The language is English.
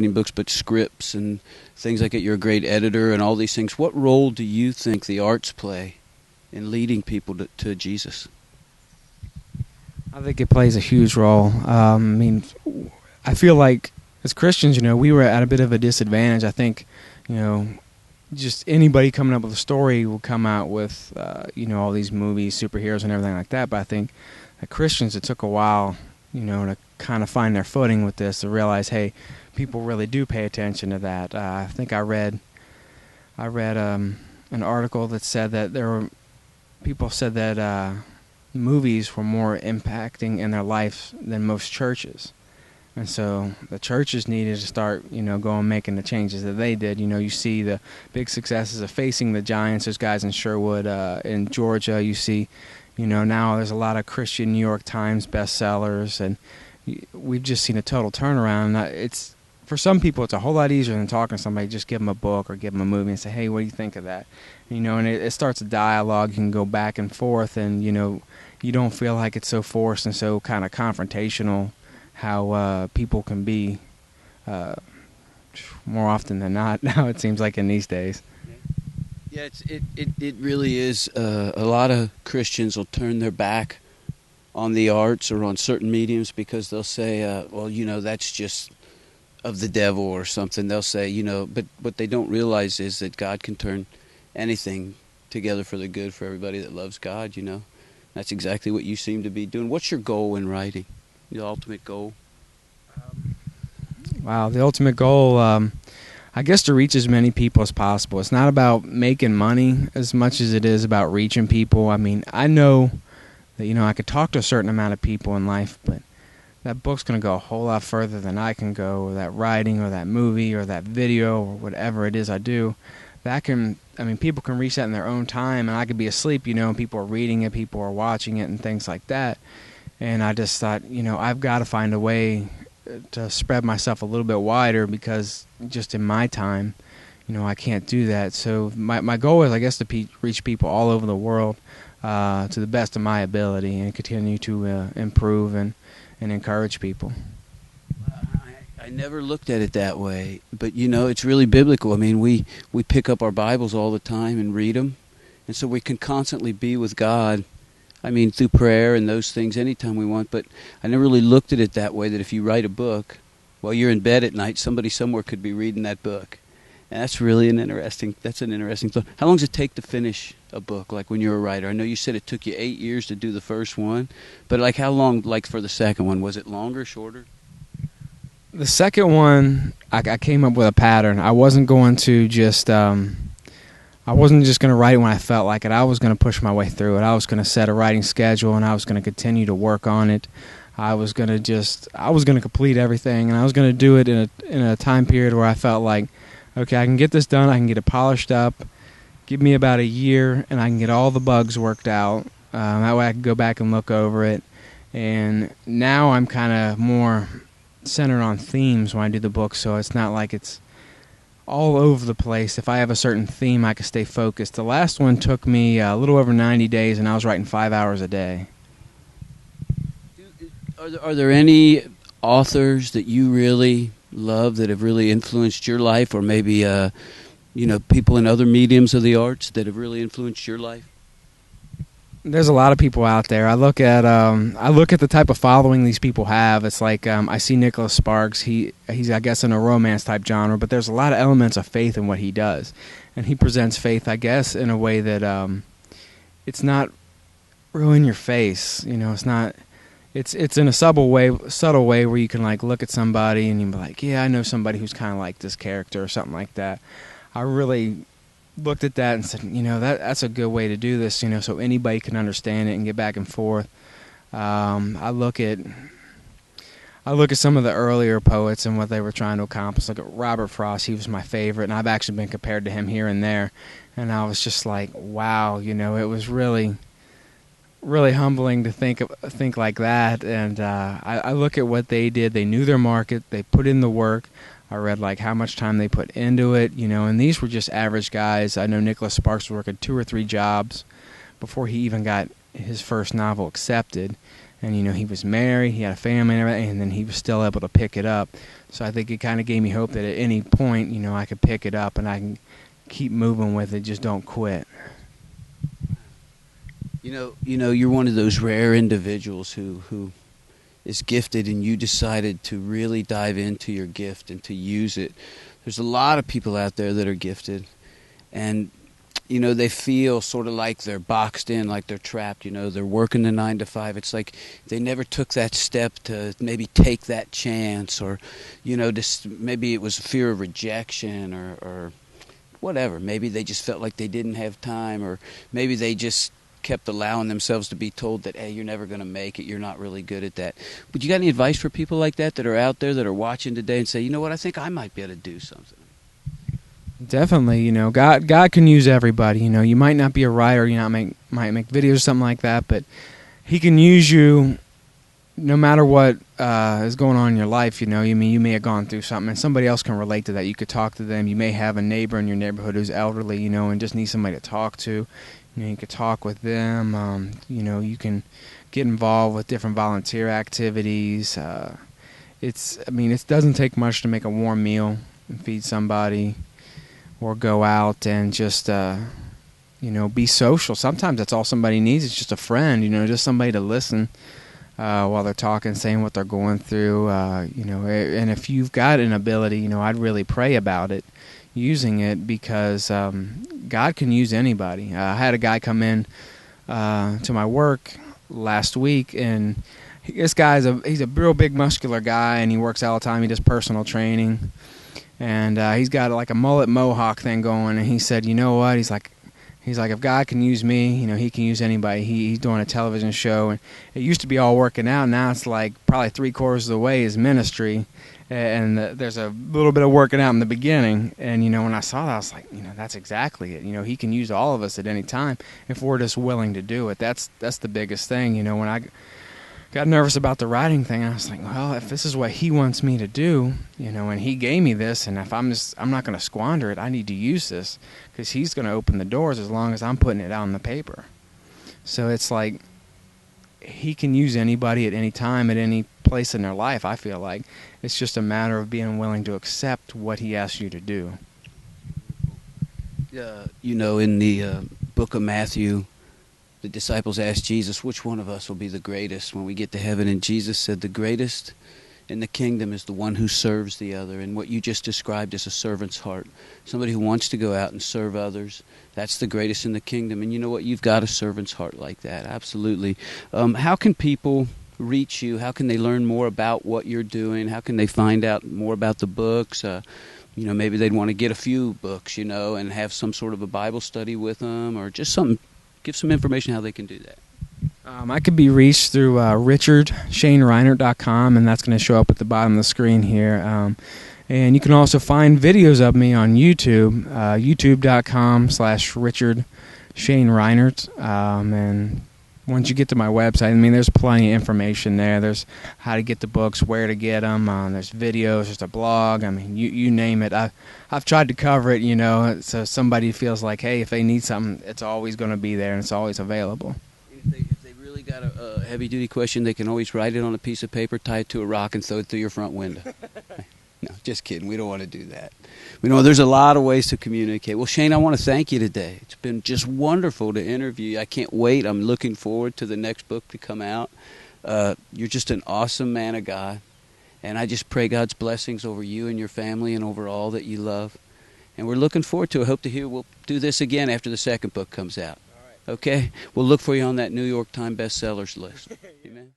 writing books, but scripts and things like that. You're a great editor and all these things. What role do you think the arts play in leading people to Jesus? I think it plays a huge role. I mean, I feel like as Christians, we were at a bit of a disadvantage. I think, just anybody coming up with a story will come out with, all these movies, superheroes and everything like that. But I think that Christians, it took a while, to kind of find their footing with this, to realize, hey, people really do pay attention to that. I think I read an article that said that people said that movies were more impacting in their life than most churches. And so the churches needed to start, going making the changes that they did. You see the big successes of Facing the Giants. There's guys in Sherwood, in Georgia. You see, now there's a lot of Christian New York Times bestsellers, and we've just seen a total turnaround. It's for some people, it's a whole lot easier than talking to somebody. Just give them a book or give them a movie and say, hey, what do you think of that? And it starts a dialogue. You can go back and forth, and, you don't feel like it's so forced and so kind of confrontational. How people can be more often than not now, it seems like, in these days. Yeah, it really is. A lot of Christians will turn their back on the arts or on certain mediums because they'll say, that's just of the devil or something. They'll say, but what they don't realize is that God can turn anything together for the good for everybody that loves God, That's exactly what you seem to be doing. What's your goal in writing? The ultimate goal? Wow, the ultimate goal, I guess, to reach as many people as possible. It's not about making money as much as it is about reaching people. I mean, I know that, I could talk to a certain amount of people in life, but that book's going to go a whole lot further than I can go, or that writing, or that movie, or that video, or whatever it is I do. People can reach that in their own time, and I could be asleep, and people are reading it, people are watching it, and things like that. And I just thought, I've got to find a way to spread myself a little bit wider because just in my time, I can't do that. So my goal is, I guess, to reach people all over the world to the best of my ability and continue to improve and encourage people. I never looked at it that way, but, it's really biblical. I mean, we pick up our Bibles all the time and read them, and so we can constantly be with God. Through prayer and those things anytime we want, but I never really looked at it that way, that if you write a book, while you're in bed at night, somebody somewhere could be reading that book. And that's really an interesting thought. How long does it take to finish a book, like when you're a writer? I know you said it took you 8 years to do the first one, but how long, for the second one? Was it longer, shorter? The second one, I came up with a pattern. I wasn't going to just... I wasn't just going to write it when I felt like it. I was going to push my way through it. I was going to set a writing schedule, and I was going to continue to work on it. I was going to complete everything, and I was going to do it in a time period where I felt like, okay, I can get this done. I can get it polished up. Give me about a year, and I can get all the bugs worked out. That way I can go back and look over it. And now I'm kind of more centered on themes when I do the book, so it's not like it's all over the place. If I have a certain theme, I can stay focused. The last one took me a little over 90 days, and I was writing 5 hours a day. Are there any authors that you really love that have really influenced your life, or maybe people in other mediums of the arts that have really influenced your life? There's a lot of people out there. I look at the type of following these people have. It's like I see Nicholas Sparks. He's I guess in a romance type genre, but there's a lot of elements of faith in what he does, and he presents faith, I guess, in a way that it's not real in your face. It's not. It's in a subtle way where you can look at somebody and you be like, yeah, I know somebody who's kind of like this character or something like that. I really looked at that and said, that's a good way to do this, so anybody can understand it and get back and forth. I look at some of the earlier poets and what they were trying to accomplish. Look at Robert Frost. He was my favorite, and I've actually been compared to him here and there. And I was just like, wow, it was really, really humbling to think like that. And I look at what they did. They knew their market. They put in the work. I read how much time they put into it, and these were just average guys. I know Nicholas Sparks was working 2 or 3 jobs before he even got his first novel accepted. And, he was married, he had a family and everything, and then he was still able to pick it up. So I think it kind of gave me hope that at any point, I could pick it up and I can keep moving with it, just don't quit. You're one of those rare individuals who is gifted, and you decided to really dive into your gift and to use it. There's a lot of people out there that are gifted, and they feel sort of like they're boxed in, like they're trapped. They're working the 9 to 5. It's like they never took that step to maybe take that chance, or maybe it was fear of rejection or whatever. Maybe they just felt like they didn't have time, or maybe they just kept allowing themselves to be told that, hey, you're never going to make it, you're not really good at that. But you got any advice for people like that are out there that are watching today and say, you know what, I think I might be able to do something? Definitely, God can use everybody. You might not be a writer, might make videos or something like that, but He can use you no matter what is going on in your life. You may have gone through something, and somebody else can relate to that. You could talk to them. You may have a neighbor in your neighborhood who's elderly, and just need somebody to talk to. You could talk with them. You can get involved with different volunteer activities. It doesn't take much to make a warm meal and feed somebody, or go out and just, be social. Sometimes that's all somebody needs. It's just a friend, just somebody to listen while they're talking, saying what they're going through. And if you've got an ability, I'd really pray about it, using it, because God can use anybody. I had a guy come in to my work last week, and this guy's he's a real big muscular guy, and he works all the time. He does personal training. And he's got like a mullet mohawk thing going, and he said, you know what? He's like, if God can use me, He can use anybody. He's doing a television show, and it used to be all working out. Now it's like probably 3/4 of the way is ministry, and there's a little bit of working out in the beginning. And when I saw that, I was like, that's exactly it. He can use all of us at any time if we're just willing to do it. That's the biggest thing. When I got nervous about the writing thing, I was like, well, if this is what He wants me to do, and He gave me this, and if I'm not going to squander it, I need to use this, because He's going to open the doors as long as I'm putting it out on the paper. So it's like He can use anybody at any time, at any place in their life, I feel like. It's just a matter of being willing to accept what He asks you to do. In the book of Matthew, the disciples asked Jesus, which one of us will be the greatest when we get to heaven? And Jesus said, the greatest in the kingdom is the one who serves the other. And what you just described is a servant's heart. Somebody who wants to go out and serve others. That's the greatest in the kingdom. And you know what? You've got a servant's heart like that. Absolutely. How can people reach you? How can they learn more about what you're doing? How can they find out more about the books? Maybe they'd want to get a few books, and have some sort of a Bible study with them, or just something. Give some information how they can do that. I could be reached through richardshanereinert.com, and that's going to show up at the bottom of the screen here. And you can also find videos of me on YouTube, youtube.com/richardshanereinert. And once you get to my website, there's plenty of information there. There's how to get the books, where to get them. There's videos, there's a blog. You name it. I've tried to cover it, so somebody feels like, hey, if they need something, it's always going to be there, and it's always available. If they really got a heavy-duty question, they can always write it on a piece of paper, tie it to a rock, and throw it through your front window. No, just kidding. We don't want to do that. There's a lot of ways to communicate. Well, Shane, I want to thank you today. It's been just wonderful to interview you. I can't wait. I'm looking forward to the next book to come out. You're just an awesome man of God, and I just pray God's blessings over you and your family and over all that you love. And we're looking forward to it. I hope to hear we'll do this again after the second book comes out. All right. Okay? We'll look for you on that New York Times bestsellers list. Amen.